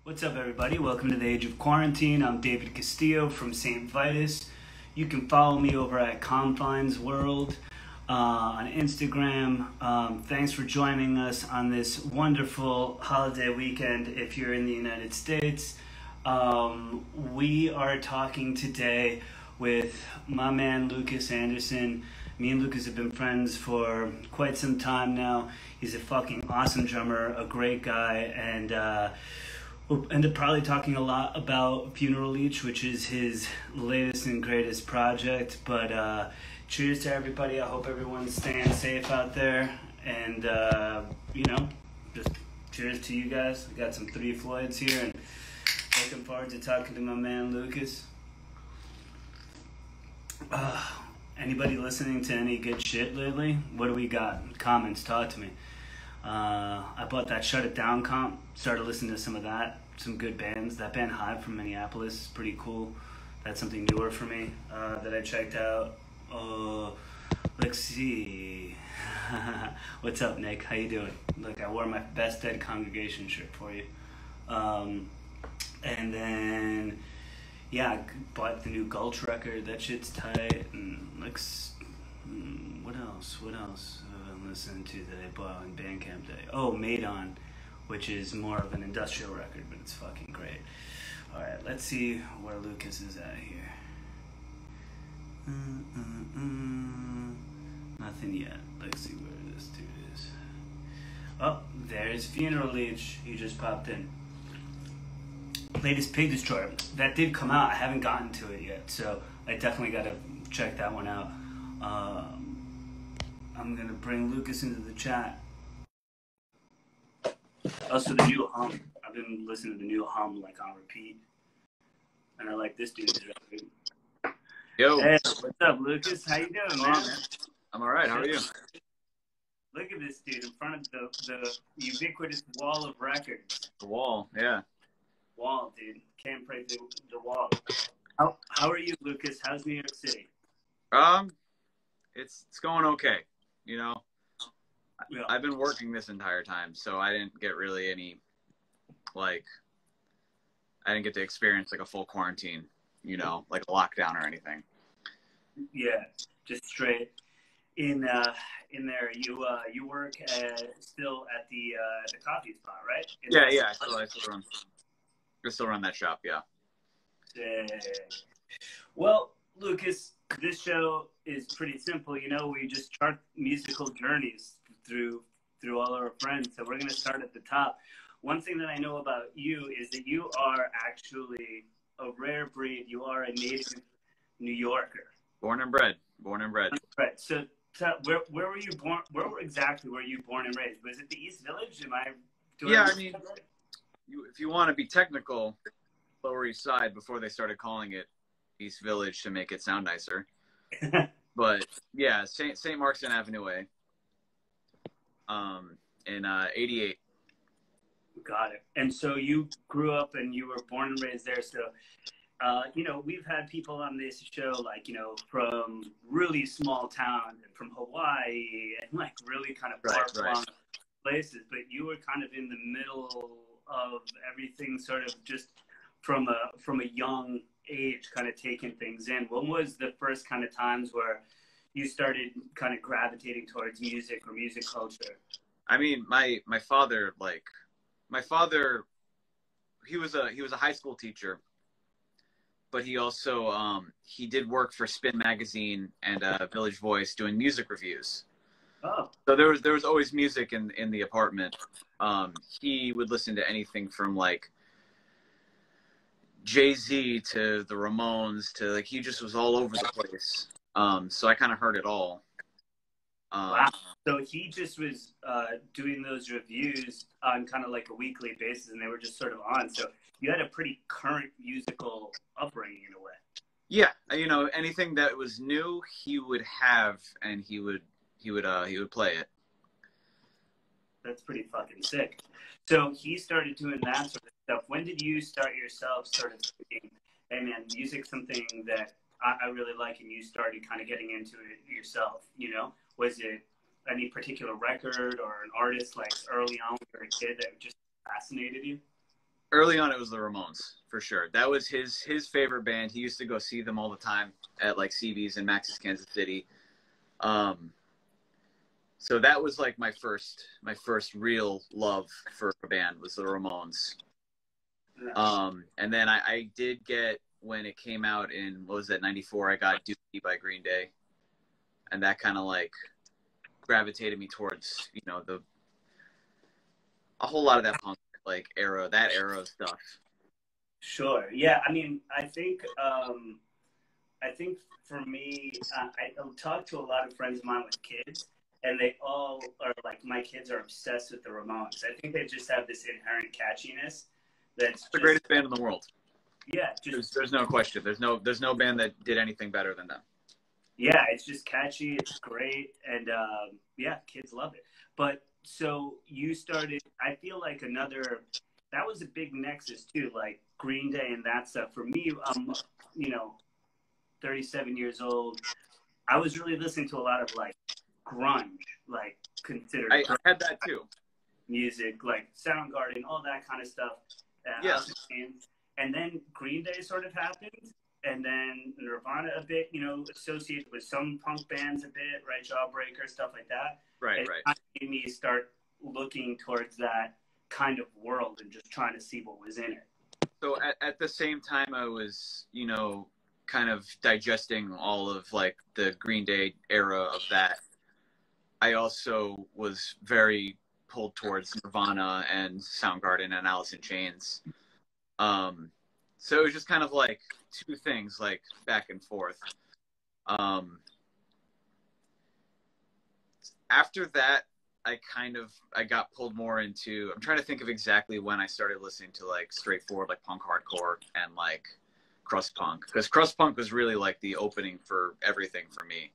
What's up, everybody? Welcome to the Age of Quarantine. I'm David Castillo from Saint Vitus. You can follow me over at Confines World on Instagram. Thanks for joining us on this wonderful holiday weekend if you're in the United States. We are talking today with my man Lucas Anderson. Me and Lucas have been friends for quite some time now. He's a fucking awesome drummer, a great guy, and we'll end up probably talking a lot about Funeral Leech, which is his latest and greatest project. But cheers to everybody. I hope everyone's staying safe out there. And, just cheers to you guys. We got some Three Floyds here, and looking forward to talking to my man Lucas. Anybody listening to any good shit lately? What do we got? Comments, talk to me. I bought that Shut It Down comp, started listening to some of that, some good bands. That band Hive from Minneapolis is pretty cool. That's something newer for me that I checked out. Let's see. What's up, Nick? How you doing? Look, I wore my Best Dead Congregation shirt for you. And then, yeah, I bought the new Gulch record. That shit's tight. And looks, what else have I listened to that I bought on Bandcamp Day? Oh, Made On, which is more of an industrial record, but it's fucking great. All right, let's see where Lucas is at here. Nothing yet. Let's see where this dude is. Oh, there's Funeral Leech. He just popped in. Latest Pig Destroyer. That did come out. I haven't gotten to it yet, so I definitely got to check that one out. I'm going to bring Lucas into the chat. Also, the new Hum. I've been listening to the new Hum like on repeat. And I like this dude's record. Yo. Hey, what's up, Lucas? How you doing, man? I'm all right. How are you? Look at this dude in front of the ubiquitous wall of records. The wall, yeah. Wall, dude. Can't praise the wall. How are you, Lucas? How's New York City? It's going okay. You know, Yeah. I've been working this entire time, so I didn't get really any, I didn't get to experience like a full quarantine, like a lockdown or anything. Yeah, just straight in there. You work still at the coffee spot, right? Yeah. I still run that shop. Yeah. Well, Lucas, this show is pretty simple. We just chart musical journeys through all our friends. So we're going to start at the top. One thing that I know about you is that you are actually a rare breed. You are a native New Yorker. Born and bred. Right. So where were you born? Where exactly were you born and raised? Was it the East Village? I mean, if you want to be technical, Lower East Side before they started calling it East Village to make it sound nicer. But yeah, St. Markson Avenue A. In 88. Got it. And so you grew up and you were born and raised there. So, we've had people on this show, from really small towns and from Hawaii and really kind of far-flung places. But you were kind of in the middle of everything, sort of just from a young age, kind of taking things in. When was the first kind of times where you started kind of gravitating towards music or music culture? I mean, my father, he was a high school teacher, but he also he did work for Spin Magazine and Village Voice doing music reviews. Oh. So there was always music in the apartment. He would listen to anything from Jay-Z to the Ramones to he just was all over the place. So I kind of heard it all. Wow. So he just was doing those reviews on kind of like a weekly basis, and they were just sort of on. So you had a pretty current musical upbringing in a way. Yeah, anything that was new, he would have, and he would play it. That's pretty fucking sick. So he started doing that sort of stuff. When did you start yourself sort of thinking, hey man, music's something that I really like, and you started kind of getting into it yourself, Was it any particular record or an artist early on when you were a kid that just fascinated you? Early on, it was the Ramones for sure. That was his favorite band. He used to go see them all the time at like CB's and Max's Kansas City. So that was like my first real love for a band was the Ramones. And then I did get, when it came out in, what was that, 94, I got Dookie by Green Day. And that kind of like gravitated me towards, you know, a whole lot of that punk like era of stuff. Sure. Yeah. I mean, I think for me, I talk to a lot of friends of mine with kids, and they all are like, my kids are obsessed with the Ramones. I think they just have this inherent catchiness. That's the greatest band in the world. Yeah. There's no question. There's no band that did anything better than them. Yeah. It's just catchy. It's great. And yeah, kids love it. But so you started, I feel like that was a big nexus too, like Green Day and that stuff. For me, you know, 37 years old, I was really listening to a lot of like grunge, like considered I had that too. Music, like Soundgarden, all that kind of stuff. Yes. And then Green Day sort of happened, and then Nirvana a bit, you know, associated with some punk bands a bit, right? Jawbreaker, stuff like that. Right. It kind of made me start looking towards that kind of world and just trying to see what was in it. So at the same time, I was, you know, kind of digesting all of like the Green Day era of that. I also was very pulled towards Nirvana and Soundgarden and Alice in Chains. So it was just kind of like two things, like back and forth. After that, I got pulled more into, I'm trying to think of exactly when I started listening to like straightforward, like punk hardcore and like crust punk, because crust punk was really like the opening for everything for me.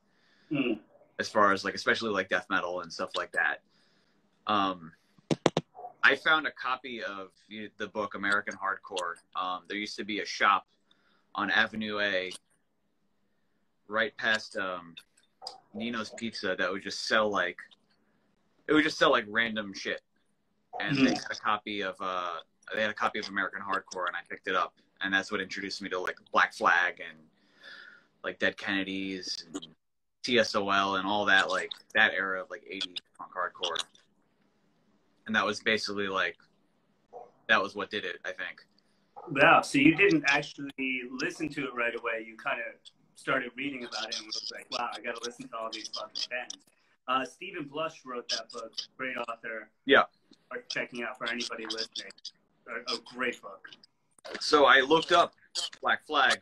As far as like, especially like death metal and stuff like that. I found a copy of the book American Hardcore. There used to be a shop on Avenue A right past Nino's Pizza that would just sell like random shit. And they had a copy of American Hardcore, and I picked it up, and that's what introduced me to like Black Flag and like Dead Kennedys and TSOL and all that, like that era of like 80s punk hardcore. And that was basically like, that was what did it, I think. Wow. So you didn't actually listen to it right away. You kind of started reading about it and was like, wow, I got to listen to all these fucking bands. Stephen Blush wrote that book. Great author. Yeah. Worth checking out for anybody listening. A great book. So I looked up Black Flag,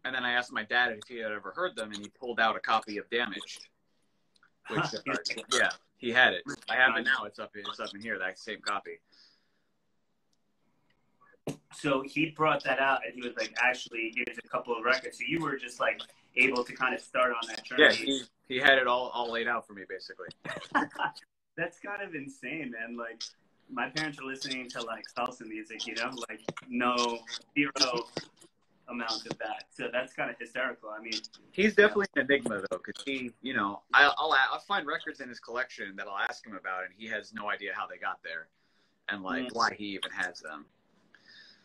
and then I asked my dad if he had ever heard them, and he pulled out a copy of Damaged. Which, yeah, he had it. I have it now. It's up in here, that same copy. So he brought that out, and he was like, actually, here's a couple of records. So you were just like able to kind of start on that journey. Yeah, he had it all laid out for me, basically. That's kind of insane, man. Like, my parents are listening to like salsa music, you know, like zero amount of that. So that's kind of hysterical. I mean, he's definitely an enigma though, because he, you know, I'll find records in his collection that I'll ask him about, and he has no idea how they got there, and like why he even has them.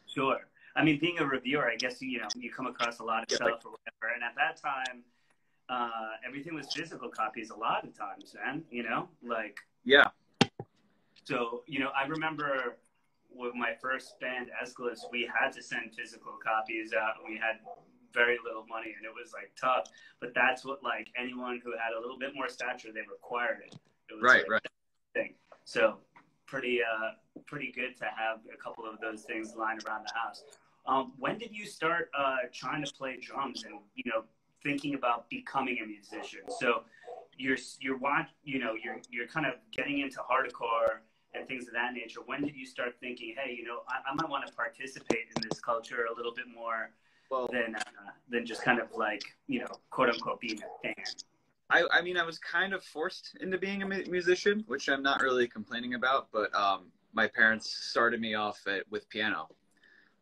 Sure. I mean, being a reviewer, I guess you come across a lot of stuff or whatever, and at that time, everything was physical copies a lot of times, man. You know, like yeah. So I remember with my first band, Aeschylus, we had to send physical copies out, and we had very little money, and it was like tough. But that's what like anyone who had a little bit more stature, they required it. It was right. Thing. So pretty good to have a couple of those things lying around the house. When did you start trying to play drums and thinking about becoming a musician? So you're kind of getting into hardcore and things of that nature. When did you start thinking, hey, I might want to participate in this culture a little bit more than just kind of like, quote unquote, being a fan? I mean, I was kind of forced into being a musician, which I'm not really complaining about, but my parents started me off with piano.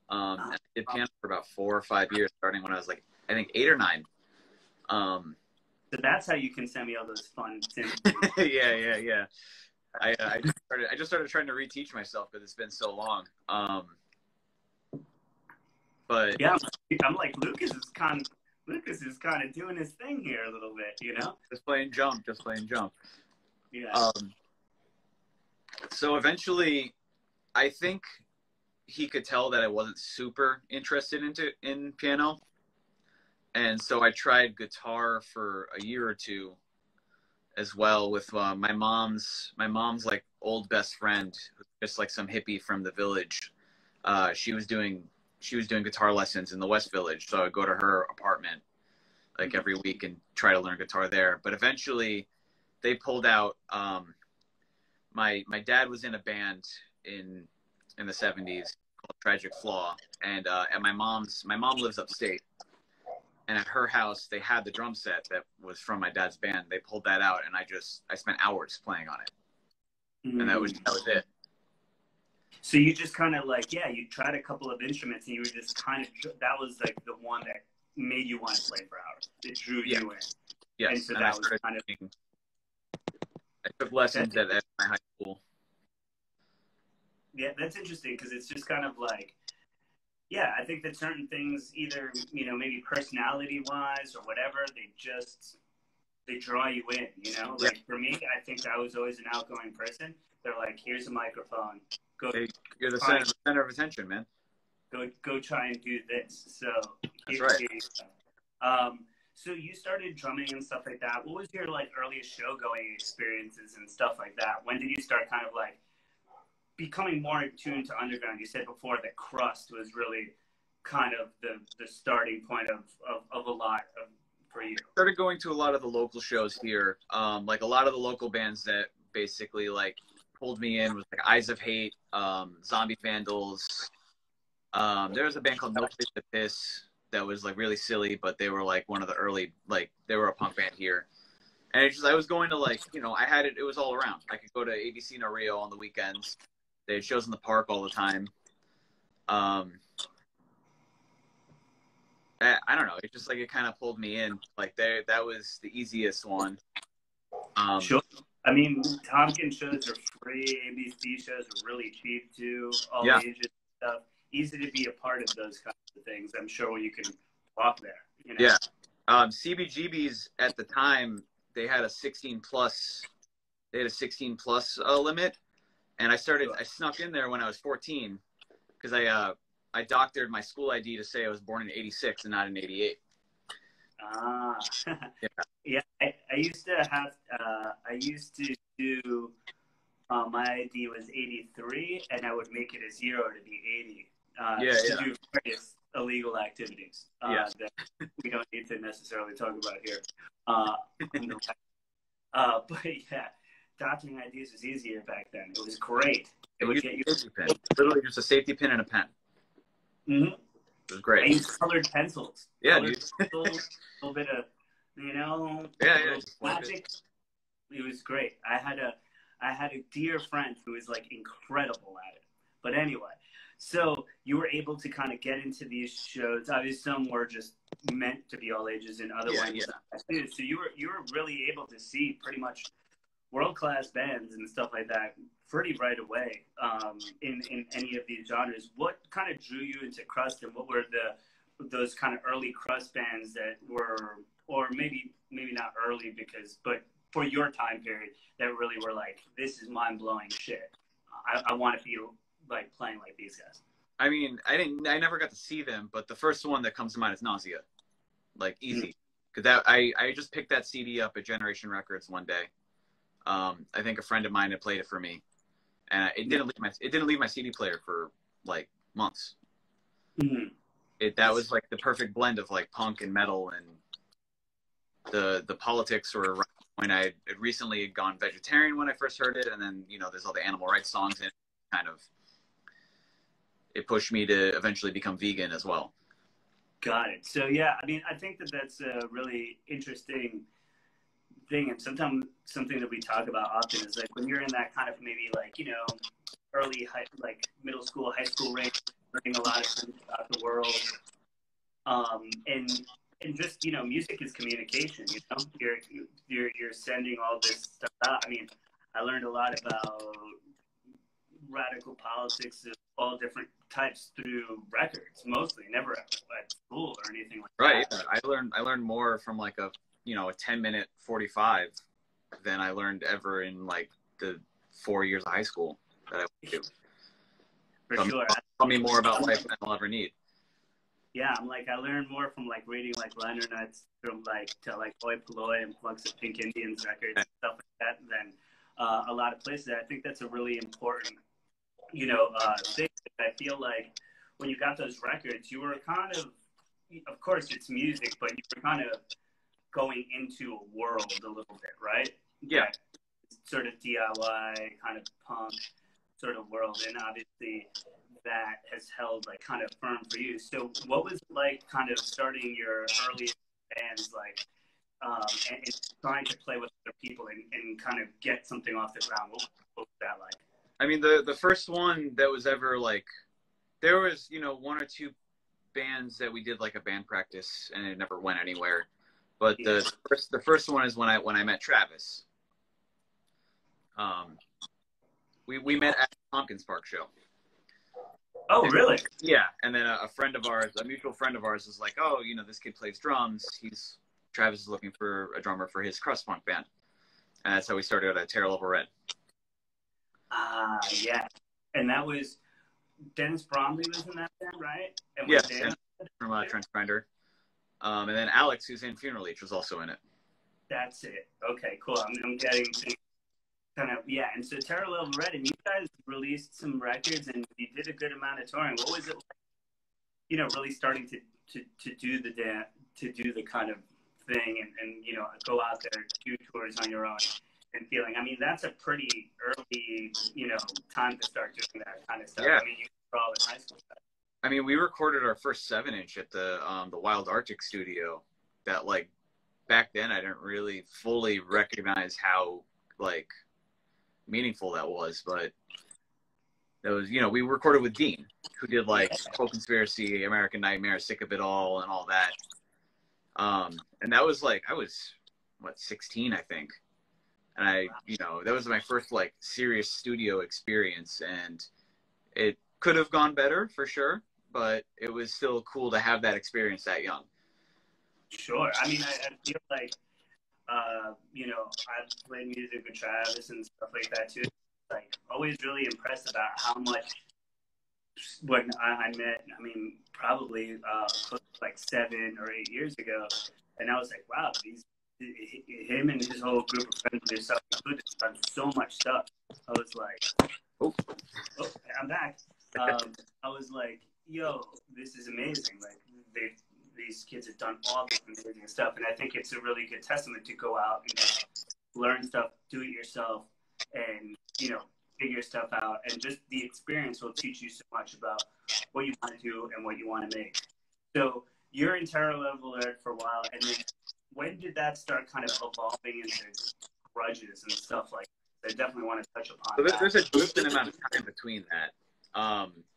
I did piano for about 4 or 5 years, starting when I was like, I think 8 or 9. So that's how you can send me all those fun things. Yeah. I just started trying to reteach myself because it's been so long. But yeah, I'm like, Lucas is kind of doing his thing here a little bit, you know? just playing jump. Yeah. So eventually, I think he could tell that I wasn't super interested in piano, and so I tried guitar for a year or two as well with my mom's like old best friend, just like some hippie from the village. She was doing guitar lessons in the West Village, so I would go to her apartment like every week and try to learn guitar there. But eventually, they pulled out. My dad was in a band in the 70s called Tragic Flaw, and my mom lives upstate, and at her house they had the drum set that was from my dad's band. They pulled that out, and I spent hours playing on it, and that was it. So you just kind of like, yeah, you tried a couple of instruments, and you were just kind of, that was like the one that made you want to play for hours. It drew you in. Yes, and so that was kind of. I took lessons at my high school. Yeah, that's interesting because it's just kind of like, yeah, I think that certain things, either, you know, maybe personality-wise or whatever, they draw you in, you know? Like, for me, I think I was always an outgoing person. They're like, here's a microphone. You're the center of attention, man. Go try and do this. So, that's right. So you started drumming and stuff like that. What was your like earliest show going experiences and stuff like that? When did you start kind of like becoming more attuned to underground? You said before that crust was really kind of the starting point of a lot for you. I started going to a lot of the local shows here. Like a lot of the local bands that basically like pulled me in was like Eyes of Hate, Zombie Vandals. There was a band called No Place to Piss that was like really silly, but they were like one of the early, like they were a punk band here. And I was going to like, you know, it was all around. I could go to ABC No Rio on the weekends. They had shows in the park all the time. I don't know. It's just like it kind of pulled me in. Like that was the easiest one. Sure. I mean, Tompkins shows are free. ABC shows are really cheap too. All ages stuff. Easy to be a part of those kinds of things. I'm sure you can walk there. You know? Yeah. CBGB's at the time, they had a 16 plus limit. And I snuck in there when I was 14 because I doctored my school ID to say I was born in 86 and not in 88. Yeah. I used to do, my ID was 83 and I would make it a 0 to be 80. To do various illegal activities that we don't need to necessarily talk about here. But yeah, doctoring IDs was easier back then. It was great. It would get you literally just a safety pin and a pen. Mm-hmm. It was great. I used colored pencils. Yeah, dude. A little bit of, you know, magic. It was great. I had a dear friend who was like incredible at it. But anyway. So you were able to kind of get into these shows. Obviously, some were just meant to be all ages, and other ones. Yeah. So you were really able to see pretty much world-class bands and stuff like that pretty right away in any of these genres. What kind of drew you into crust, and what were those kind of early crust bands that were, or maybe not early but for your time period that really were like, this is mind-blowing shit. I want to be like playing like these guys. I mean, I never got to see them, but the first one that comes to mind is Nausea. Like easy. Because I just picked that CD up at Generation Records one day. I think a friend of mine had played it for me. And it didn't leave my CD player for like months. Mm-hmm. That was like the perfect blend of like punk and metal, and the politics were around when I had recently gone vegetarian when I first heard it, and then, you know, there's all the animal rights songs in it. Kind of, it pushed me to eventually become vegan as well. Got it. So yeah, I mean, I think that's a really interesting thing, and sometimes something that we talk about often is like when you're in that kind of maybe like, you know, early middle school, high school range, learning a lot of things about the world, and just, you know, music is communication. You know, you're sending all this stuff out. I mean, I learned a lot about radical politics of all different types through records, mostly, never at school or anything like right. that. Yeah. I learned more from like a 10-minute 45 than I learned ever in like the 4 years of high school that I went to. For so sure. Tell me more about life than I'll ever need. Yeah, I'm like, I learned more from like reading like liner notes from like to like Oi Polloi and Flux of Pink Indians records and stuff like that than a lot of places. I think that's a really important, thing. I feel like when you got those records, you were kind of course it's music, but you were kind of going into a world a little bit, right? Yeah. Sort of DIY, kind of punk sort of world. And obviously that has held like kind of firm for you. So what was it like kind of starting your earliest bands, like, and trying to play with other people and kind of get something off the ground? What was that like? I mean, the first one that was ever like, there was, one or two bands that we did like a band practice and it never went anywhere. But the first one is when I met Travis. We met at the Tompkins Park show. Oh, really? Yeah. And then a friend of ours, a mutual friend of ours, is like, oh, this kid plays drums. Travis is looking for a drummer for his crust punk band. And that's how we started at Terror Level Red. Yeah. And that was Dennis Bromley was in that band, right? And yes, from Trent Grinder. And then Alex, who's in Funeral Leech, was also in it. That's it. Okay, cool. I'm getting kind of, yeah. And so Terror Level Red, and you guys released some records and you did a good amount of touring. What was it like, really starting to do the kind of thing and go out there, do tours on your own and feeling? I mean, that's a pretty early, time to start doing that kind of stuff. Yeah. I mean, you were all in high school. I mean, we recorded our first 7-inch at the Wild Arctic studio. That like back then I didn't really fully recognize how like meaningful that was, but that was we recorded with Dean, who did like Whole Conspiracy, American Nightmare, Sick of It All, and all that. And that was like I was 16, I think, and that was my first like serious studio experience, and it could have gone better for sure. But it was still cool to have that experience that young. Sure. I mean, I feel like, I've played music with Travis and stuff like that too. Like, always really impressed about how much, when I met, I mean, probably like 7 or 8 years ago. And I was like, wow, him and his whole group of friends, yourself included, done so much stuff. I was like, oh, I'm back. I was like, yo, this is amazing. Like, these kids have done all this amazing stuff. And I think it's a really good testament to go out and just learn stuff, do it yourself, and, figure stuff out. And just the experience will teach you so much about what you want to do and what you want to make. So you're in Terror Level Red for a while. And then when did that start kind of evolving into grudges and stuff like that? I definitely want to touch upon that. There's a decent amount of time between that.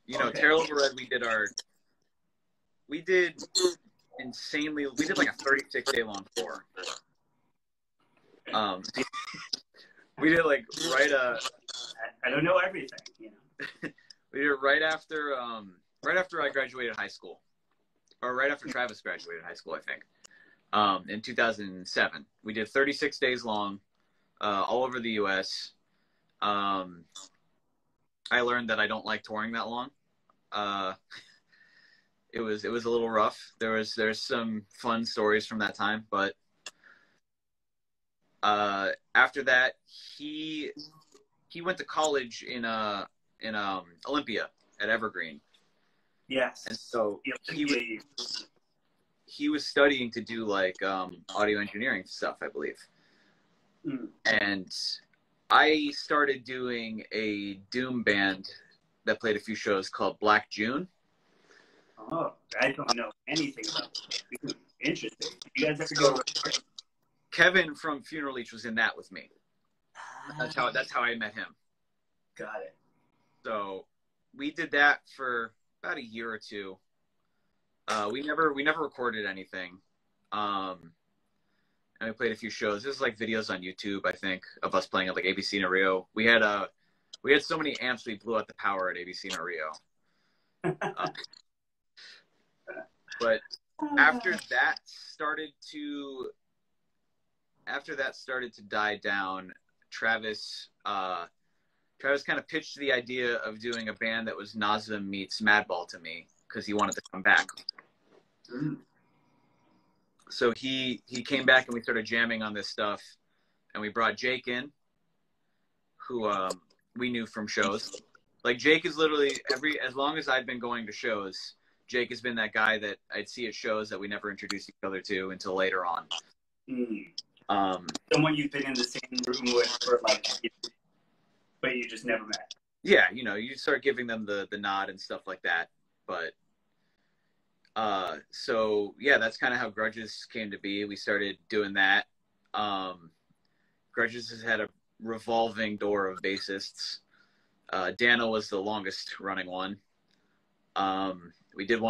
Okay. Terror Level Red, we did like a 36-day long tour. We did like I don't know everything, We did it right after I graduated high school, or right after Travis graduated high school, I think, in 2007. We did 36 days long, all over the U.S. I learned that I don't like touring that long. It was a little rough. There's some fun stories from that time, but after that, he went to college in Olympia at Evergreen. Yes. And so he was studying to do like audio engineering stuff, I believe. Mm. And I started doing a doom band that played a few shows called Black June. Oh, I don't know anything about it. Interesting. You guys ever go? Kevin from Funeral Leech was in that with me. That's how I met him. Got it. So we did that for about a year or two. We never recorded anything. And we played a few shows. There's like videos on YouTube, I think, of us playing at like ABC in Rio. We had so many amps we blew out the power at ABC in Rio. Uh, but after that started to die down, Travis kind of pitched the idea of doing a band that was Nazem meets Madball to me because he wanted to come back. Mm. So he came back and we started jamming on this stuff, and we brought Jake in, who we knew from shows. Like, Jake is literally as long as I've been going to shows, Jake has been that guy that I'd see at shows that we never introduced each other to until later on. Mm. Someone you've been in the same room with for like, but you just never met. Yeah, you know, you start giving them the nod and stuff like that. But so yeah, that's kind of how Grudges came to be. We started doing that. Grudges has had a revolving door of bassists. Dana was the longest running one. We did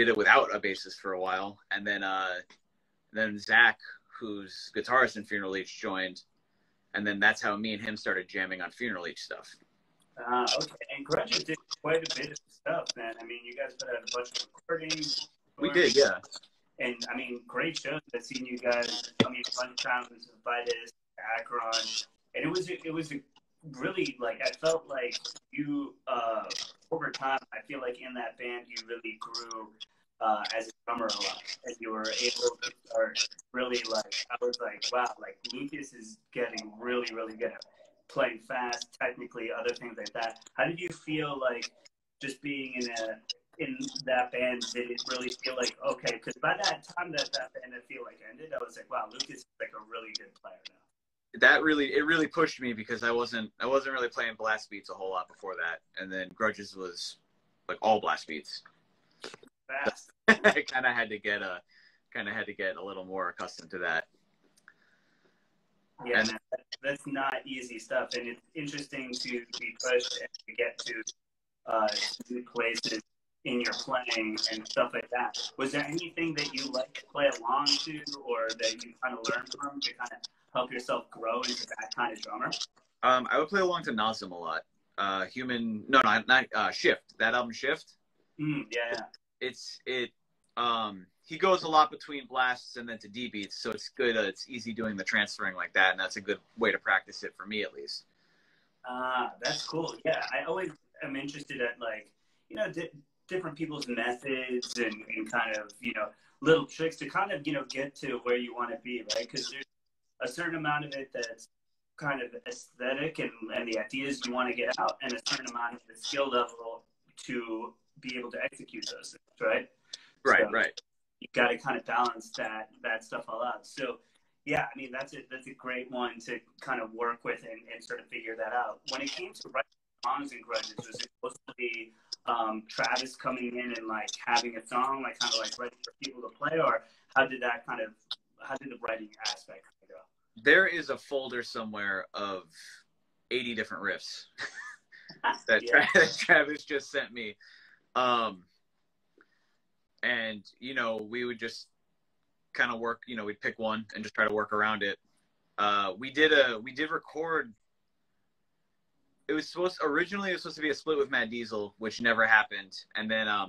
it without a bassist for a while, and then Zach, who's guitarist in Funeral Leech, joined, and then that's how me and him started jamming on Funeral Leech stuff. Okay. And Grudges did quite a bit of stuff, man. I mean, you guys put out a bunch of recordings. We did, yeah. And I mean, great shows. I've seen you guys. I mean, a bunch of times with Saint Vitus, Akron, and it was a really, like, I felt like you over time. I feel like in that band you really grew as a drummer a lot, as you were able to start really, like, I was like, wow, like Lucas is getting really, really good at playing fast, technically, other things like that. How did you feel like just being in that band? Did it really feel like, okay, because by that time that band I feel like ended, I was like, wow, Lucas is like a really good player now. It really pushed me because I wasn't really playing blast beats a whole lot before that, and then Grudges was like all blast beats. Fast. I kind of had to get a little more accustomed to that. Yeah, man, that's not easy stuff, and it's interesting to be pushed and to get to new places in your playing and stuff like that. Was there anything that you like to play along to, or that you kind of learned from to kind of help yourself grow into that kind of drummer? I would play along to Nazem a lot. Shift. That album Shift. Yeah. He goes a lot between blasts and then to D beats, so it's good. It's easy doing the transferring like that, and that's a good way to practice it for me, at least. That's cool. Yeah, I always am interested at, like, you know, different people's methods and kind of, you know, little tricks to kind of, you know, get to where you want to be, right? Because there's a certain amount of it that's kind of aesthetic and the ideas you want to get out, and a certain amount of the skill level to be able to execute those things, right? Right, so right. You got to kind of balance that stuff all out. So, yeah, I mean, that's a great one to kind of work with and sort of figure that out. When it came to writing songs and Grudges, was it supposed to be Travis coming in and, like, having a song, like, kind of like ready for people to play, or how did the writing aspect go? There is a folder somewhere of 80 different riffs that Travis just sent me. And, you know, we would just kind of work, you know, we'd pick one and just try to work around it. We did record. It was originally supposed to be a split with Matt Diesel, which never happened. And then I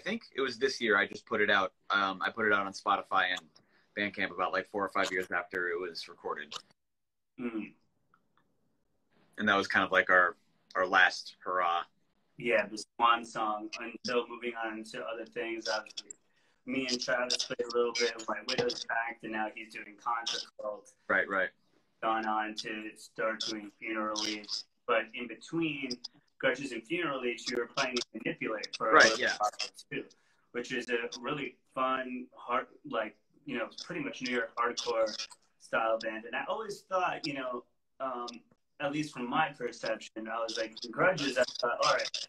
think it was this year I just put it out. I put it out on Spotify and Bandcamp about like 4 or 5 years after it was recorded. Mm. And that was kind of like our last hurrah. Yeah, the swan song. Until moving on to other things, obviously, me and Travis played a little bit of my Widow's Pact, and now he's doing Contra Cult. Right. Gone on to start doing Funeral Leech. But in between Grudges and Funeral Leech, you were playing Manipulate for a little while too, which is a really fun, hard, like, you know, pretty much New York hardcore style band. And I always thought, you know, at least from my perception, I was like, Grudges, I thought, all right,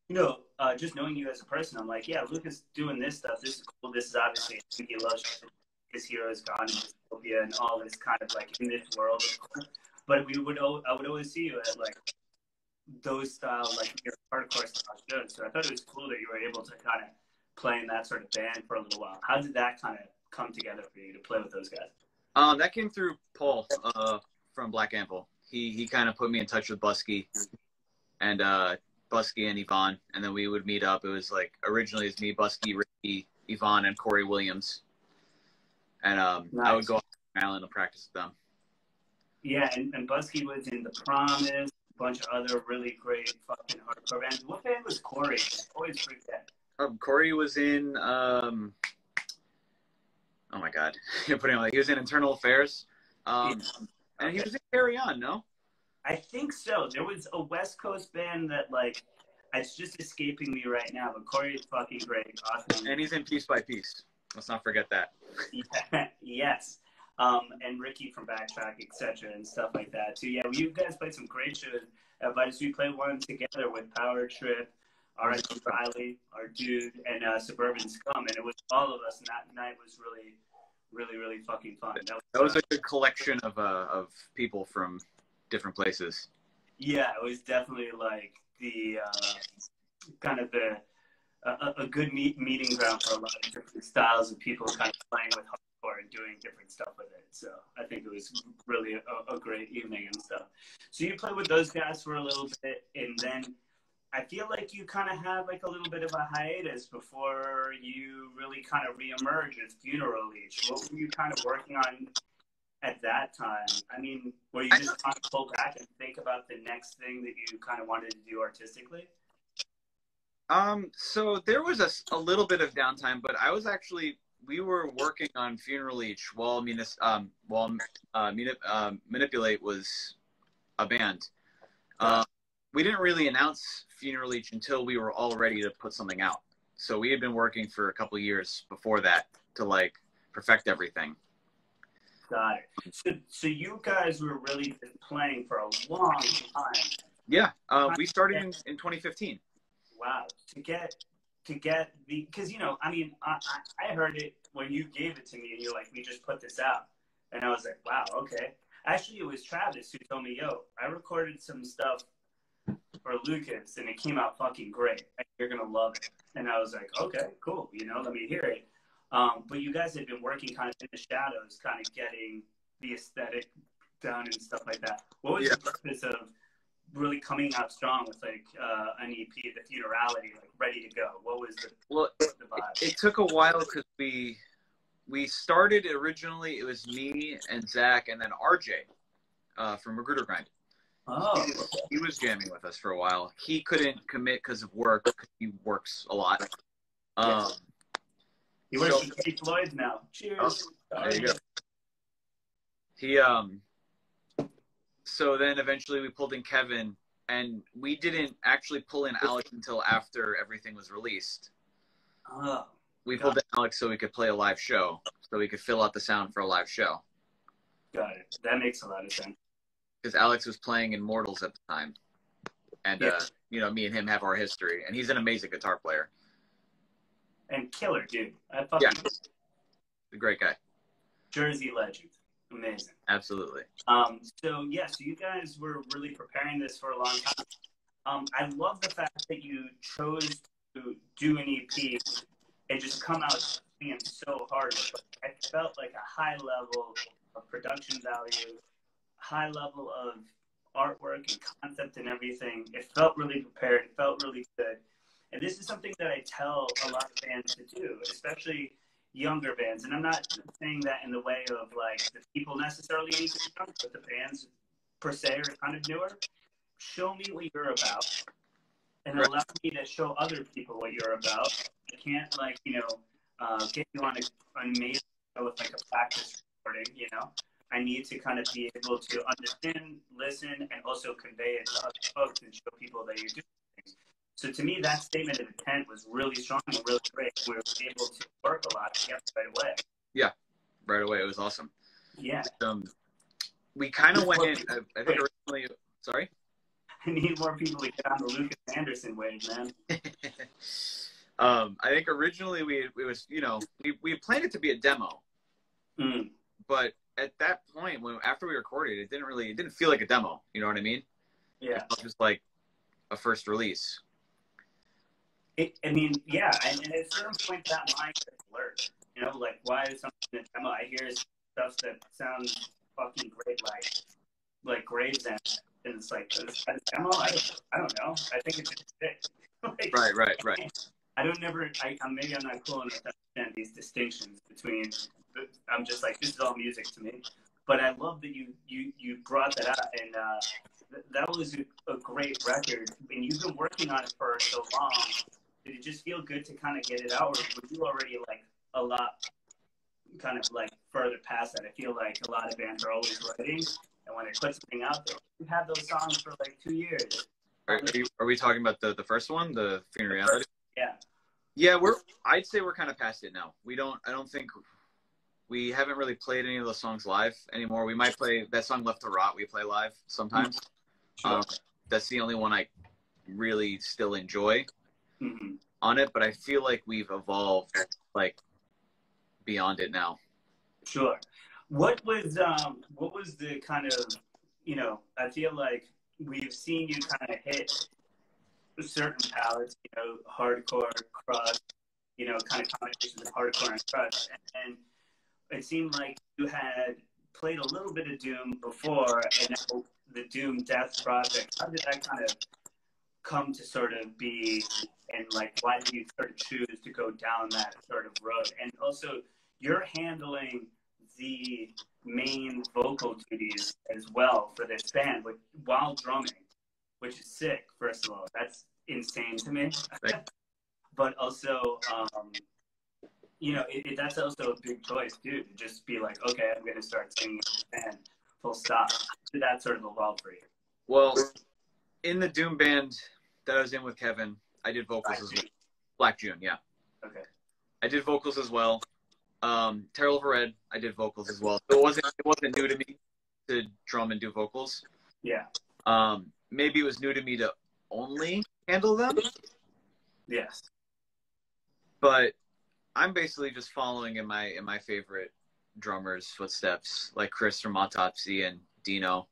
you know, just knowing you as a person, I'm like, yeah, Lucas doing this stuff, this is cool. This is obviously, he loves his heroes gone in dystopia and all this kind of, like, in this world, of course. But I would always see you at, like, those style, like, your hardcore style shows. So I thought it was cool that you were able to kind of play in that sort of band for a little while. How did that kind of come together for you to play with those guys? That came through Paul from Black Anvil. He kind of put me in touch with Busky, and Busky and Yvonne, and then we would meet up. It was like originally it's me, Busky, Ricky, Yvonne, and Corey Williams, and Nice. I would go out to Island to practice with them. Yeah, and Busky was in The Promise, a bunch of other really great fucking hardcore bands. What band was Corey? I always forget. Corey was in oh my god, you're putting him like he was in Internal Affairs, and he was in Carry On, no? I think so. There was a West Coast band that, like, it's just escaping me right now, but Corey is fucking great. Awesome. And he's in Piece by Piece. Let's not forget that. Yeah, yes. And Ricky from Backtrack, etc., and stuff like that, too. Yeah, well, you guys played some great shows at Vitus. We played one together with Power Trip, R.I.P. Riley, our dude, and Suburban Scum, and it was all of us, and that night was really, really, really fucking fun. That was a good collection of people from different places. Yeah, it was definitely like the kind of a good meeting ground for a lot of different styles of people kind of playing with hardcore and doing different stuff with it. So I think it was really a great evening and stuff. So you played with those guys for a little bit, and then I feel like you kind of had like a little bit of a hiatus before you really kind of reemerge as Funeral Leech. What were you kind of working on at that time? I mean, were you just trying to pull back and think about the next thing that you kind of wanted to do artistically? So there was a little bit of downtime, but we were working on Funeral Leech while Manipulate was a band. We didn't really announce Funeral Leech until we were all ready to put something out. So we had been working for a couple of years before that to like perfect everything. Got it. So you guys were really playing for a long time. Yeah, we started in 2015. Wow, to get because I mean I heard it when you gave it to me and you're like, we just put this out, and I was like, wow, okay. Actually, it was Travis who told me, yo, I recorded some stuff for Lucas and it came out fucking great. You're gonna love it. And I was like, okay, cool. Let me hear it. But you guys had been working kind of in the shadows, kind of getting the aesthetic down and stuff like that. What was the purpose of really coming out strong with like an EP, the Funerality, like ready to go? What was the vibe? It took a while because we started originally. It was me and Zach, and then RJ from Magruder Grind. Oh, he was jamming with us for a while. He couldn't commit because of work. Cause he works a lot. He works with Pink Floyd now. Cheers. There you go. So then eventually we pulled in Kevin, and we didn't actually pull in Alex until after everything was released. Oh. We pulled in Alex so we could play a live show, so we could fill out the sound for a live show. Got it. That makes a lot of sense. Because Alex was playing Immortals at the time. And, me and him have our history. And he's an amazing guitar player. And killer, dude. A great guy. Jersey legend. Amazing. Absolutely. So you guys were really preparing this for a long time. I love the fact that you chose to do an EP and just come out being so hard. I felt like a high level of production value, high level of artwork and concept and everything. It felt really prepared. It felt really good. And this is something that I tell a lot of bands to do, especially younger bands. And I'm not saying that in the way of like the people necessarily need to be young, but the bands per se are kind of newer. Show me what you're about and allow me to show other people what you're about. I can't get you on an amazing show with like a practice recording, I need to kind of be able to understand, listen, and also convey it to other folks and show people that you're doing things. So to me, that statement of intent was really strong and really great. We were able to work a lot together right away. Yeah, right away. It was awesome. Yeah. We kind of went in, I think originally, sorry? I need more people to get on the Lucas Anderson wave, man. I think originally we planned it to be a demo. But at that point, after we recorded, it didn't feel like a demo. You know what I mean? Yeah. It was just like a first release. And at a certain point that line gets blurred. Like why is something a demo? I hear stuff that sounds fucking great, like Gravesend and it's like, this demo, I don't know. I think it's just sick. Like, Right. Maybe I'm not cool enough to understand these distinctions between. I'm just like, this is all music to me. But I love that you brought that up, and that was a great record. And you've been working on it for so long. Did it just feel good to kind of get it out, or were you already like a lot kind of like further past that? I feel like a lot of bands are always writing, and when they put something out there, we've had those songs for like 2 years. Are we talking about the first one, the Funeral Reality? Yeah, I'd say we're kind of past it now. I don't think we haven't really played any of those songs live anymore. We might play that song Left to Rot. We play live sometimes. Sure. That's the only one I really still enjoy on it, but I feel like we've evolved like beyond it now. Sure. What was the kind of, I feel like we've seen you kind of hit certain palettes, hardcore, crust, kind of combinations of hardcore and crust, and it seemed like you had played a little bit of Doom before, and now the Doom Death project. How did that kind of come to sort of be, and like why did you sort of choose to go down that sort of road? And also, you're handling the main vocal duties as well for this band while drumming, which is sick. First of all, that's insane to me. But also, that's also a big choice too, to just be like, okay, I'm going to start singing and full stop. Did that sort of evolve for you? Well, in the Doom band that I was in with Kevin, I did vocals as well. Black June, yeah. Okay. I did vocals as well. Terrell Overred, I did vocals as well. So it wasn't new to me to drum and do vocals. Yeah. Maybe it was new to me to only handle them. Yes. But I'm basically just following in my favorite drummers' footsteps, like Chris from Autopsy and Dino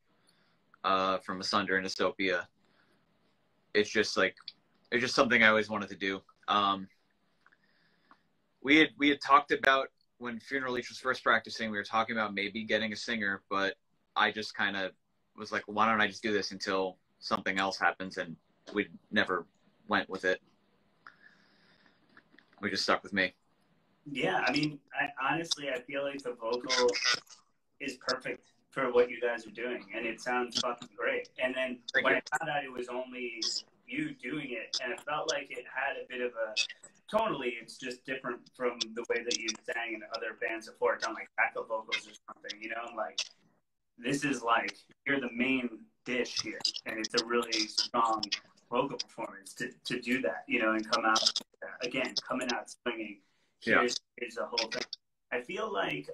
from Asunder and Dystopia. It's just something I always wanted to do. We had talked about, when Funeral Leech was first practicing, we were talking about maybe getting a singer, but I just kind of was like, why don't I just do this until something else happens, and we never went with it. We just stuck with me. Yeah, I mean, honestly, I feel like the vocal is perfect for what you guys are doing, and it sounds fucking great. And then when I found out it was only you doing it, and it felt like it had a bit of a, tonally, it's just different from the way that you sang in other bands before, done like backup vocals or something, like, this is like, you're the main dish here, and it's a really strong vocal performance to do that, and come out, again, coming out swinging. Here's the whole thing. I feel like,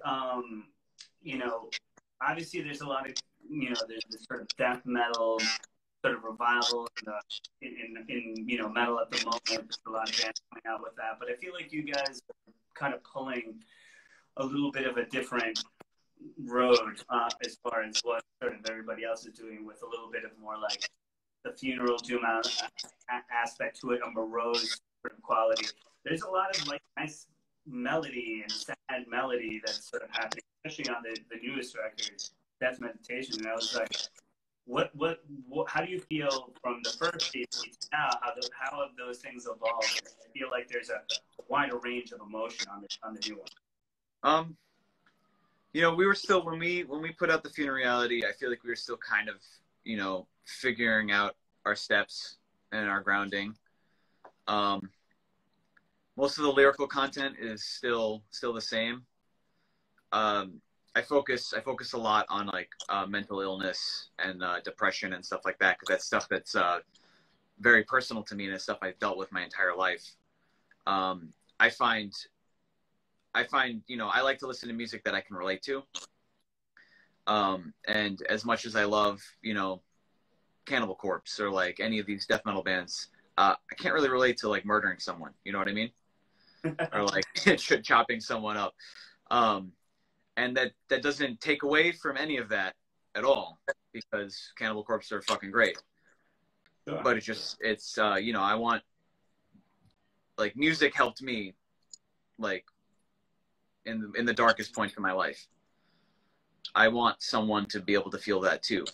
obviously there's a lot of, there's this sort of death metal sort of revival in metal at the moment. There's a lot of bands coming out with that. But I feel like you guys are kind of pulling a little bit of a different road as far as what sort of everybody else is doing, with a little bit of more like the funeral doom aspect to it, a morose sort of quality. There's a lot of like nice melody and sad melody that's sort of happening, especially on the newest record, Death Meditation. And I was like, what how do you feel from the first EP to now? How have those things evolved? I feel like there's a wider range of emotion on the new one. We were still, when we put out the Funeral Reality, I feel like we were still kind of, figuring out our steps and our grounding. Most of the lyrical content is still the same. I focus a lot on like mental illness and depression and stuff like that, because that's stuff that's very personal to me, and it's stuff I've dealt with my entire life. I find I like to listen to music that I can relate to. And as much as I love Cannibal Corpse or like any of these death metal bands, I can't really relate to like murdering someone. You know what I mean? Or like chopping someone up. And that doesn't take away from any of that at all, because Cannibal Corpse are fucking great. Sure. But it's I want, like, music helped me like in the darkest point of my life. I want someone to be able to feel that too.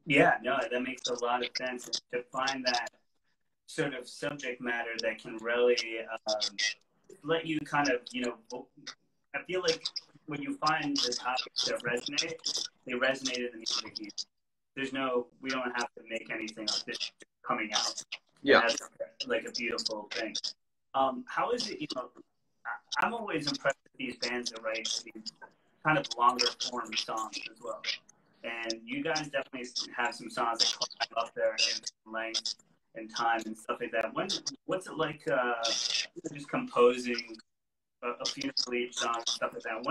Yeah, no, that makes a lot of sense. And to find that sort of subject matter that can really let you kind of, I feel like when you find the topics that resonate, they resonate in the music. We don't have to make anything of this coming out. Yeah. And that's like a beautiful thing. How is it, I'm always impressed with these bands that write these kind of longer form songs as well. And you guys definitely have some songs that climb up there in length and time and stuff like that. What's it like just composing a few Leech songs and stuff like that?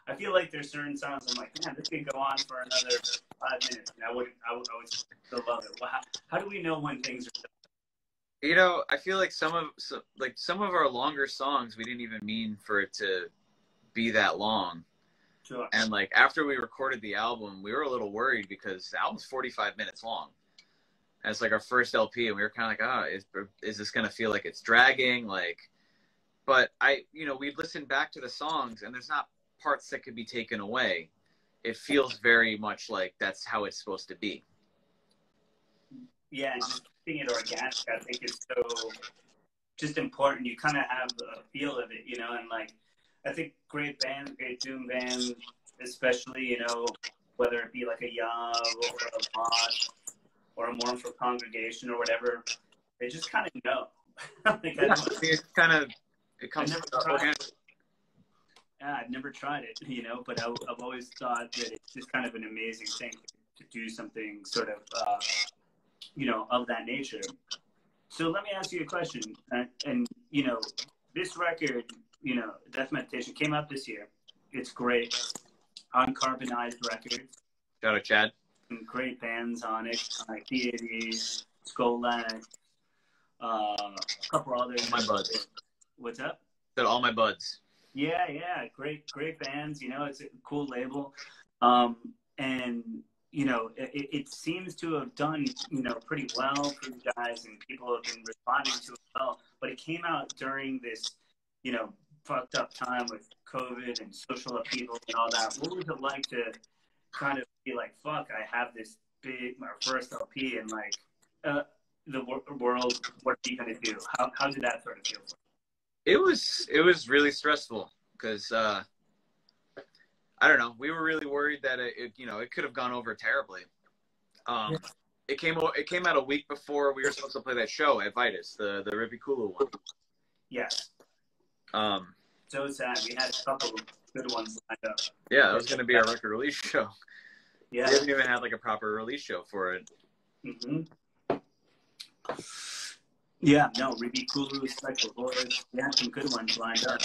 I feel like there's certain songs I'm like, man, this could go on for another 5 minutes, and I would still love it. How do we know when things are done? I feel like some of our longer songs, we didn't even mean for it to be that long. Sure. And like after we recorded the album, we were a little worried because the album's 45 minutes long. And it's like our first LP, and we were kind of like, is this gonna feel like it's dragging? But we'd listen back to the songs, and there's not parts that could be taken away. It feels very much like that's how it's supposed to be. Yeah, and just keeping it organic, I think is so just important. You kind of have a feel of it, and like, I think great bands, great doom bands, especially, whether it be like a Yav or a Mosh or a Mournful Congregation or whatever, they just kind of know. It comes Yeah, I've never tried it, but I've always thought that it's just kind of an amazing thing to do something sort of, of that nature. So let me ask you a question. And this record, Death Meditation, came out this year. It's great. Uncarbonized Records. Shout out Chad. Some great bands on it, like Deities, Skolac, a couple others. All my buds. What's up? Said all my buds. Yeah, great bands. It's a cool label, and it seems to have done pretty well for you guys, and people have been responding to it well. But it came out during this fucked up time with COVID and social upheaval and all that. What was it like to kind of be like, fuck, I have this my first LP, and like the world, what are you gonna do? How did that sort of feel? It was really stressful because I don't know. We were really worried that it could have gone over terribly. It came out a week before we were supposed to play that show at Vitus, the Rippy Kulu one. Yes. So sad. We had a couple of good ones lined up. Yeah, it was going to be our record release show. Yeah. We haven't even had like a proper release show for it. Mm-hmm. Yeah, no, Rippy Kulu, Special Boys, we had some good ones lined up.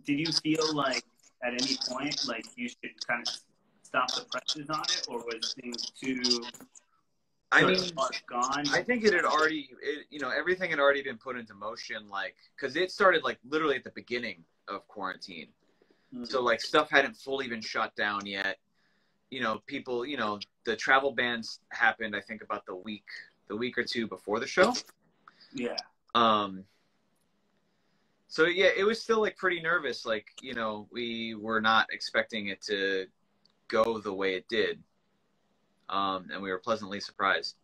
Did you feel like at any point like you should kind of stop the presses on it, or was things too gone? I think it had already, everything had already been put into motion, like, because it started like literally at the beginning of quarantine. Mm-hmm. So like stuff hadn't fully been shut down yet. People, the travel bans happened, I think, about the week or two before the show. Yeah. So yeah, it was still like pretty nervous. Like, we were not expecting it to go the way it did. And we were pleasantly surprised.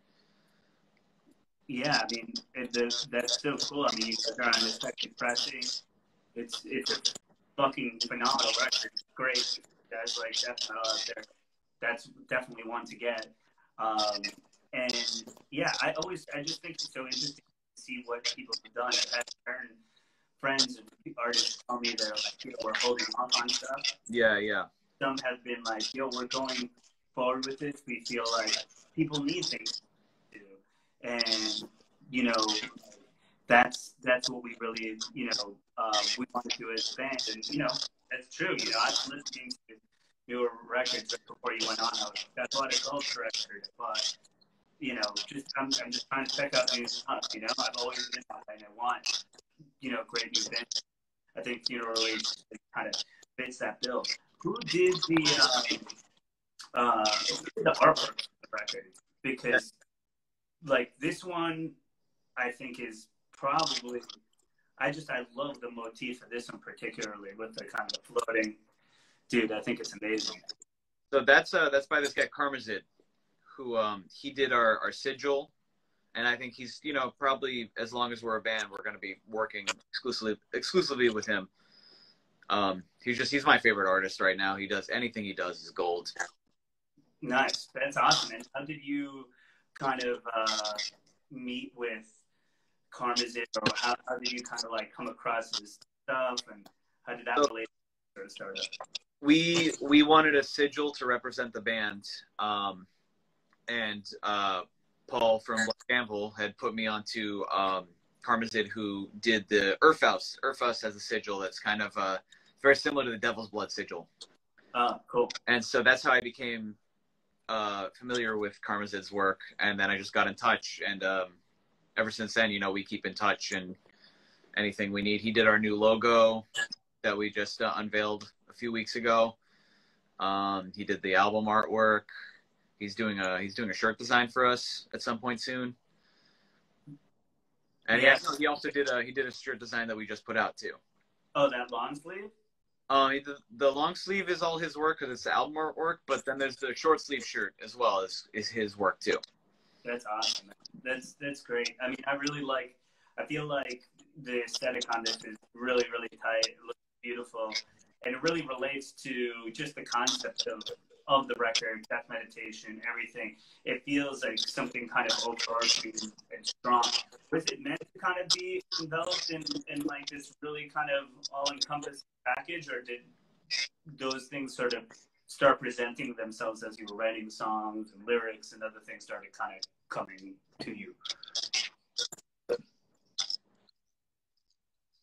Yeah, I mean, that's so cool. I mean, you guys are on the second pressing. It's a fucking phenomenal record. It's great. Guys like Death Metal out there. That's definitely one to get. And yeah, I just think it's so interesting to see what people have done. I've had certain friends and artists tell me they're like, we're holding off on stuff. Yeah. Some have been like, we're going forward with this. We feel like people need things to do. And, that's what we really, we want to do as a band. And, that's true. I was listening to newer records right before you went on. I thought it's ultra record, but I'm just trying to check out new stuff. I've always been that way, and I want great new bands. I think Leech kind of fits that bill. Who did the artwork for the record? Because like this one, I think is probably I love the motif of this one particularly with the kind of floating. Dude, I think it's amazing. So that's by this guy Karmazid, who he did our sigil, and I think he's, you know, probably as long as we're a band, we're going to be working exclusively with him. He's my favorite artist right now. He does anything he does is gold. Nice, that's awesome. And how did you kind of meet with Karmazin, or how did you kind of like come across his stuff, and how did that relationship sort of start up? We wanted a sigil to represent the band, and Paul from Black Anvil had put me onto Karmazin, who did the Urfaust. Urfaust has a sigil that's kind of very similar to the Devil's Blood sigil. Oh, cool. And so that's how I became familiar with Karmazin's work, and then I just got in touch, and ever since then, you know, we keep in touch, and anything we need. He did our new logo that we just unveiled a few weeks ago. He did the album artwork. He's doing a shirt design for us at some point soon. And yes. he also did a shirt design that we just put out too. Oh, that long sleeve? The long sleeve is all his work because it's the album artwork, but then there's the short sleeve shirt as well is his work too. That's awesome. That's great. I mean, I feel like the aesthetic on this is really, really tight. It looks beautiful, and it really relates to just the concept of the record, death meditation, everything. It feels like something kind of overarching and strong. Was it meant to kind of be enveloped in like this really kind of all-encompassing package, or did those things sort of start presenting themselves as you were writing songs and lyrics and other things started kind of coming to you?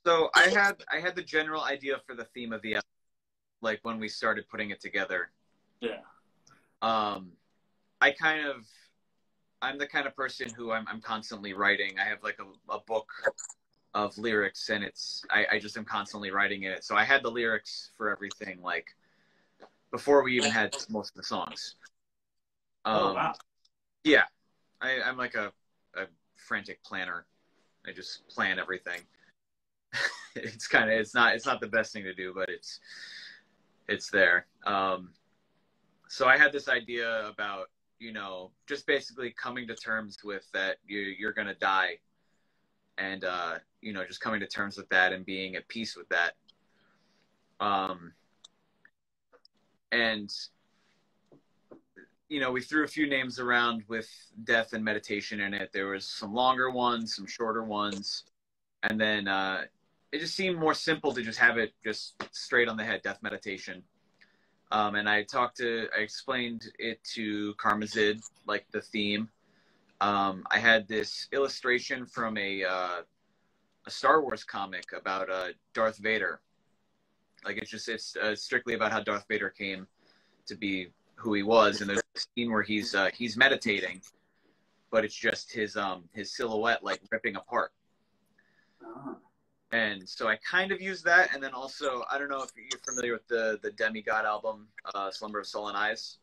So I had the general idea for the theme of the album, like when we started putting it together. Yeah. I'm the kind of person who I'm constantly writing. I have like a book of lyrics, and I just am constantly writing in it. So I had the lyrics for everything, like before we even had most of the songs. Oh, wow. Yeah. I'm like a frantic planner. I just plan everything. It's not the best thing to do, but it's there. So I had this idea about, you know, just basically coming to terms with that you're going to die, and, you know, just coming to terms with that and being at peace with that. And, you know, we threw a few names around with death and meditation in it. There was some longer ones, some shorter ones. And then it just seemed more simple to just have it just straight on the head, death meditation. And I explained it to Karmazin, like the theme. I had this illustration from a Star Wars comic about Darth Vader. Like it's strictly about how Darth Vader came to be who he was. And there's a scene where he's meditating, but it's just his silhouette like ripping apart. Uh-huh. And so I kind of used that, and then also, I don't know if you're familiar with the Demigod album, Slumber of Sullen Eyes.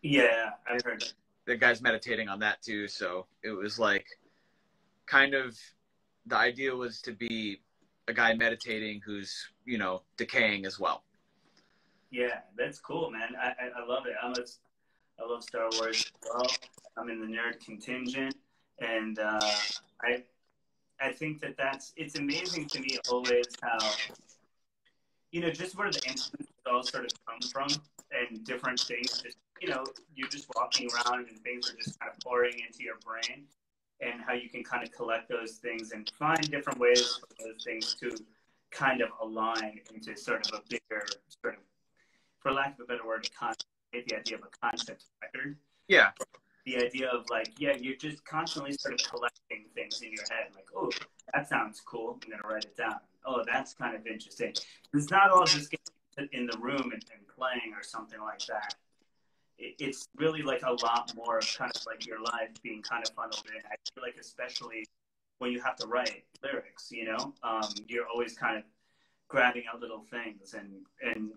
Yeah, I've heard it. The guy's meditating on that too, so it was like, kind of, the idea was to be a guy meditating who's, you know, decaying as well. Yeah, that's cool, man. I love it. I love Star Wars as well. I'm in the nerd contingent, and I think it's amazing to me always how, you know, just where the influences all sort of come from and different things. Just, you know, you're just walking around and things are just kind of pouring into your brain, and how you can kind of collect those things and find different ways for those things to kind of align into sort of a bigger, sort of, for lack of a better word, the idea of a concept record. Yeah. The idea of like, yeah, you're just constantly sort of collecting things in your head. Like, oh, that sounds cool. I'm going to write it down. Oh, that's kind of interesting. It's not all just getting in the room and playing or something like that. It's really like a lot more of kind of like your life being kind of funneled in. I feel like especially when you have to write lyrics, you know, you're always kind of grabbing out little things and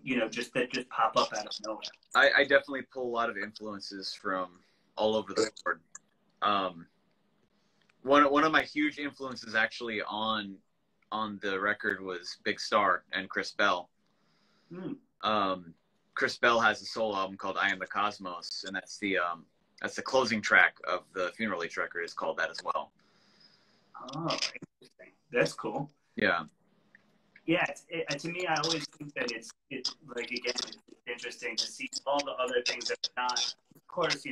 you know, just pop up out of nowhere. I definitely pull a lot of influences from all over the board. One of my huge influences actually on the record was Big Star and Chris Bell. Chris Bell has a solo album called I Am the Cosmos, and that's That's the closing track of the Funeral Leech record is called that as well. Oh, interesting. That's cool. Yeah. Yeah, to me, I always think that it's like, again, it's interesting to see all the other things that are not, of course,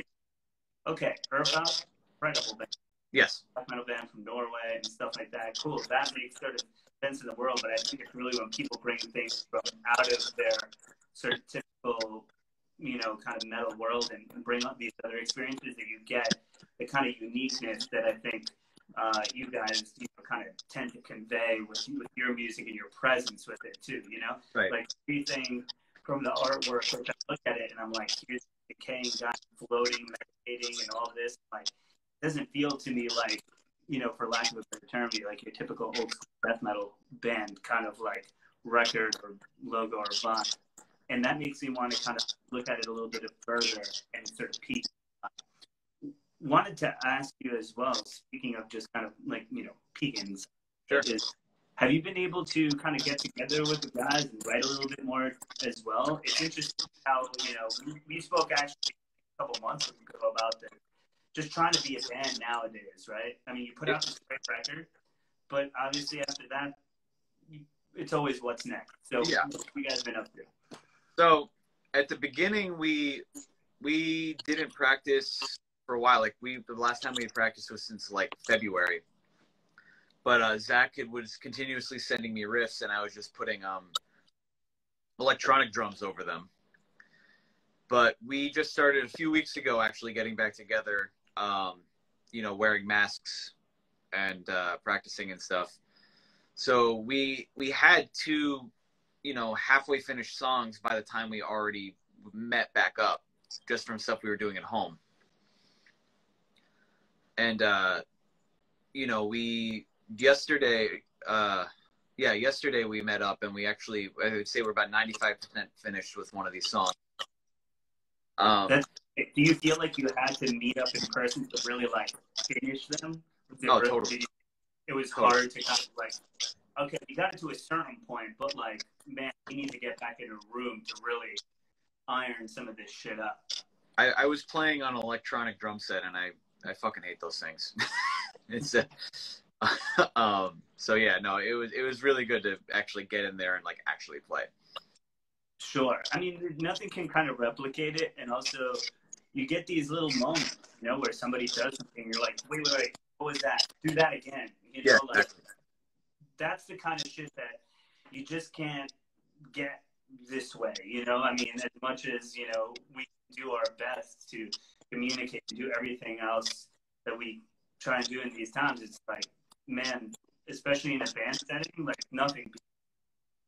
okay, Earthbound, incredible band. Yes. Black metal band from Norway and stuff like that. Cool. That makes sort of sense in the world, but I think it's really when people bring things from out of their sort of typical, kind of metal world and bring up these other experiences that you get the kind of uniqueness that I think you guys kind of tend to convey with your music and your presence with it too, Right. Like everything from the artwork, which I look at it and I'm like, here's a decaying guy floating, meditating and all this, like, it doesn't feel to me like, for lack of a better term, like your typical old school death metal band kind of like record or logo or vibe. And that makes me want to kind of look at it a little bit further and sort of peek. Wanted to ask you as well, speaking of just kind of like, peeking, sure. Have you been able to kind of get together with the guys and write a little bit more as well? It's interesting how, we spoke actually a couple months ago about this, just trying to be a band nowadays, right? I mean, you put out this great record, but obviously after that, it's always what's next. So yeah. What have you guys been up to? So at the beginning, we didn't practice for a while. Like the last time we had practiced was since like February. But Zach was continuously sending me riffs, and I was just putting electronic drums over them. But we just started a few weeks ago, actually getting back together, wearing masks and practicing and stuff. So we had two, halfway finished songs by the time we already met back up, just from stuff we were doing at home. And, yesterday we met up and we actually, I would say we're about 95% finished with one of these songs. Do you feel like you had to meet up in person to really like finish them? Totally. It was hard to kind of like, okay, you got it to a certain point, but like, man, you need to get back in a room to really iron some of this shit up. I was playing on an electronic drum set and I fucking hate those things. It's so yeah, no, it was really good to actually get in there and like actually play. Sure. I mean, nothing can kind of replicate it, and also you get these little moments, where somebody does something, you're like, wait, what was that? Do that again. Yeah, like that's the kind of shit that you just can't get this way. I mean, as much as we do our best to communicate and do everything else that we try and do in these times, it's like, man, especially in a band setting, like nothing.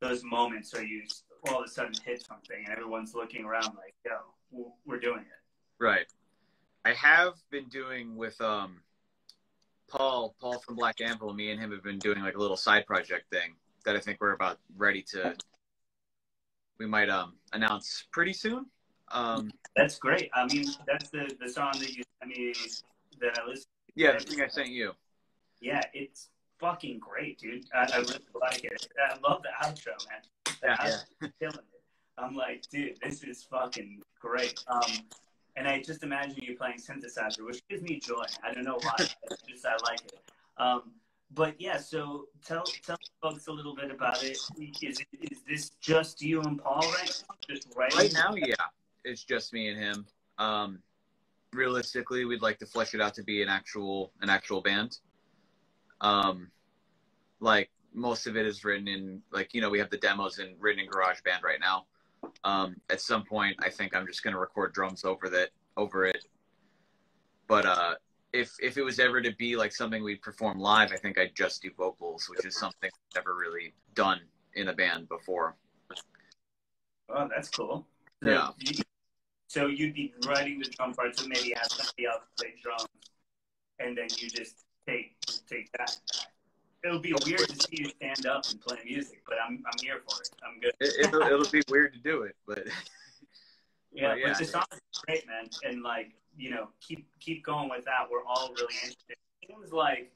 Those moments where you all of a sudden hit something and everyone's looking around like, yo, we're doing it. Right. I have been doing with Paul from Black Anvil. Me and him have been doing like a little side project thing that I think we're about ready to. We might announce pretty soon. That's great. I mean, that's the song that I listened to. Yeah, the thing I sent you. Yeah, it's fucking great, dude. I really like it. I love the outro, man. The outro, killing it. I'm like, dude, this is fucking great. And I just imagine you playing synthesizer, which gives me joy. I don't know why. I like it. But yeah, so tell folks a little bit about it. Is this just you and Paul right now? Just right now, yeah, it's just me and him. Realistically, we'd like to flesh it out to be an actual band. Like most of it is written in we have the demos written in GarageBand right now. At some point, I think I'm just going to record drums over it. But if it was ever to be like something we'd perform live, I think I'd just do vocals, which is something I've never really done in a band before. Oh, that's cool. Yeah. So you'd be writing the drum parts and maybe have somebody else play drums, and then you just take that. It'll be weird to see you stand up and play music, but I'm here for it. I'm good. It'll be weird to do it, but yeah. But the song is great, man, and keep going with that. We're all really interested. It seems like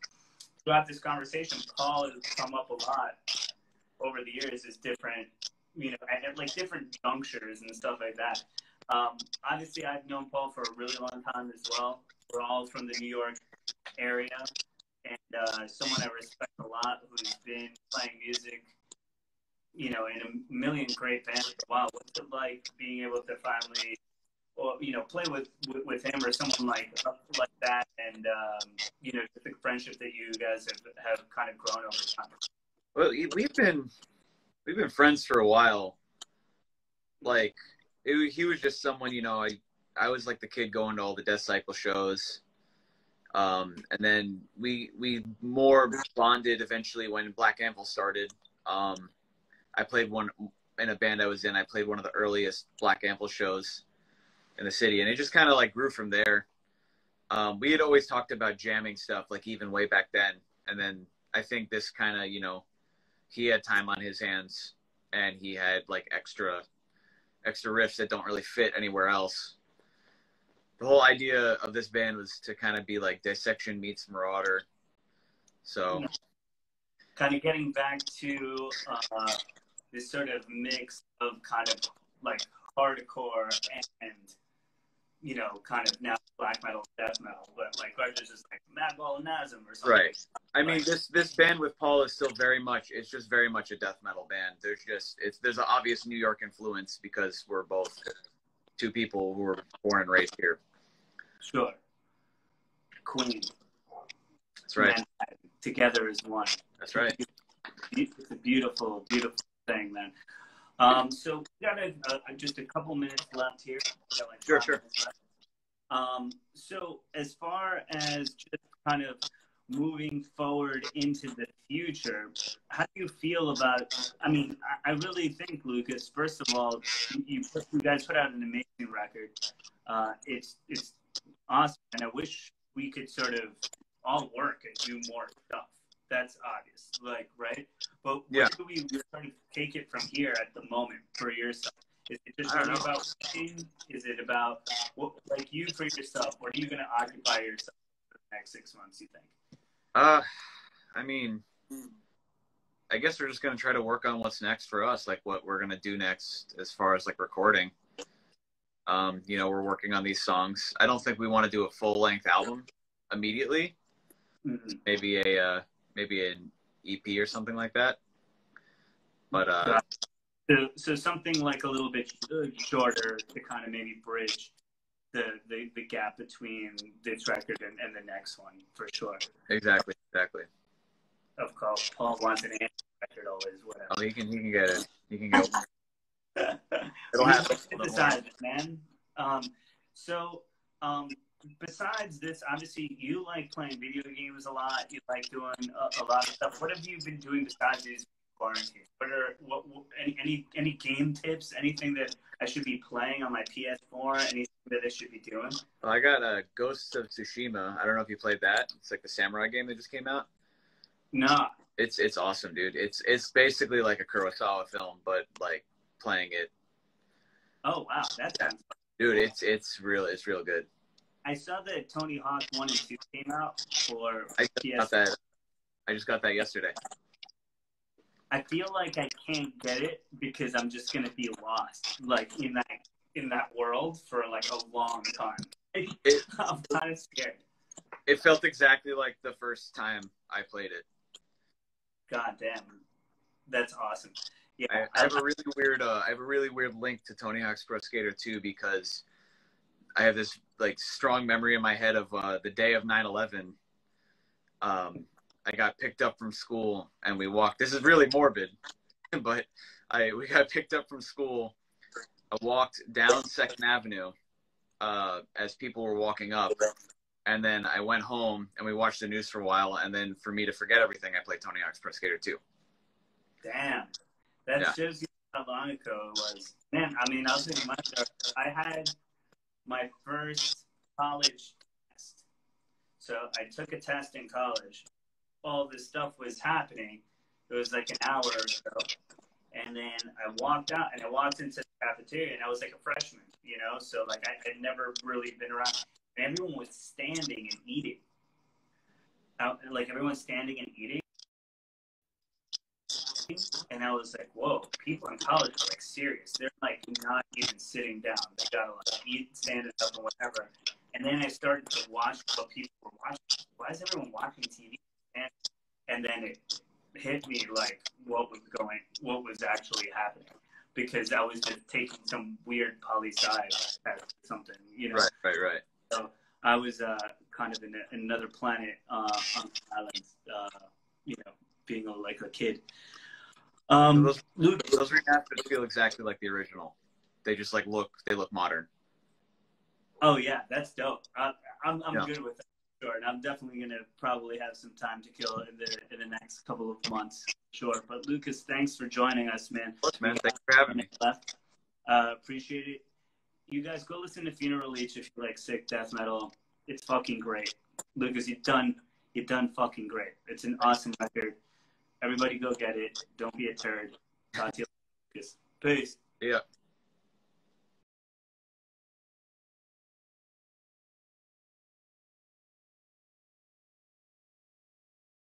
throughout this conversation, Paul has come up a lot over the years as different, at different junctures and stuff like that. Obviously, I've known Paul for a really long time as well. We're all from the New York area, and someone I respect a lot who's been playing music, you know, in a million great bands for a while. What's it like being able to finally, or you know, play with him or someone like that, and you know, just the friendship that you guys have kind of grown over time? Well, we've been friends for a while. Like, he was just someone, you know, I was like the kid going to all the Death Cycle shows. And then we more bonded eventually when Black Anvil started. I played in a band I was in. I played one of the earliest Black Anvil shows in the city, and it just kind of like grew from there. We had always talked about jamming stuff, like even way back then. And then I think this kind of, you know, he had time on his hands, and he had like extra riffs that don't really fit anywhere else. The whole idea of this band was to kind of be like Dissection meets Marauder. So kind of getting back to this sort of mix of kind of like hardcore and, you know, kind of now black metal, death metal, but like there's just like Madball and Nazem or something. Right. I mean, this band with Paul is still it's just very much a death metal band. There's an obvious New York influence because we're both two people who were born and raised here. Sure. Queen. That's right. Man, together as one. That's right. It's a beautiful, beautiful thing, man. So we got just a couple minutes left here. Like sure. So as far as just kind of moving forward into the future, how do you feel about, I mean, I really think, Lucas, first of all, you guys put out an amazing record. It's awesome, and I wish we could sort of all work and do more stuff. That's obvious, like, right? But where do we sort of take it from here at the moment for yourself? Is it just really about working? Is it about, like, you for yourself? What are you going to occupy yourself for the next 6 months, you think? I mean, I guess we're just going to try to work on what's next for us, like what we're going to do next as far as, like, recording. You know, we're working on these songs. I don't think we want to do a full-length album immediately. Mm-hmm. Maybe an EP or something like that. But so something like a little bit shorter to kind of maybe bridge the gap between this record and the next one, for sure. Exactly. Of course, Paul wants an answer record always. Whatever. Oh, he can get it. He can go. It'll happen. Decide, man. Besides this, obviously, you like playing video games a lot. You like doing a lot of stuff. What have you been doing besides these quarantine? Any game tips? Anything that I should be playing on my PS4? Anything that I should be doing? Well, I got Ghosts of Tsushima. I don't know if you played that. It's like the samurai game that just came out. No. It's awesome, dude. It's basically like a Kurosawa film, but like playing it. Oh wow, that sounds fun. Dude, it's real good. I saw that Tony Hawk 1 and 2 came out for PS4. I just got that yesterday. I feel like I can't get it because I'm just gonna be lost, like in that world for like a long time. I'm kind of scared. It felt exactly like the first time I played it. God damn, that's awesome. Yeah, I have a really weird link to Tony Hawk's Pro Skater 2 because I have this like strong memory in my head of the day of 9/11. I got picked up from school and we walked. This is really morbid, but we got picked up from school. I walked down 2nd Avenue as people were walking up, and then I went home and we watched the news for a while. And then for me to forget everything, I played Tony Hawk's Pro Skater 2. Damn. That shows you how long ago it was. Man, I mean, I'll tell you my story. I had my first college test. So I took a test in college. All this stuff was happening. It was like an hour or so. And then I walked out and I walked into the cafeteria and I was like a freshman, you know? So like I had never really been around. And everyone was standing and eating. Like everyone's standing and eating. and I was like, whoa, people in college are like serious. They're like not even sitting down. They gotta like eat, standing up, or whatever. And then I started to watch what people were watching. Why is everyone watching TV? And then it hit me like what was actually happening, because I was just taking some weird poli-sci as something, you know. Right. So I was kind of in another planet on the island, you know, being like a kid. So those remasters feel exactly like the original. They just like look modern. Oh yeah, that's dope. I'm Yeah. good with that. Sure, and I'm definitely gonna probably have some time to kill in the next couple of months. Sure, but Lucas, thanks for joining us, man. Of course, man. Thanks for having me. Left. Appreciate it. You guys go listen to Funeral Leech if you like sick death metal. It's fucking great. Lucas, you've done fucking great. It's an awesome record. Everybody go get it. Don't be a turd. Talk to you later, Lucas. Peace. Yeah.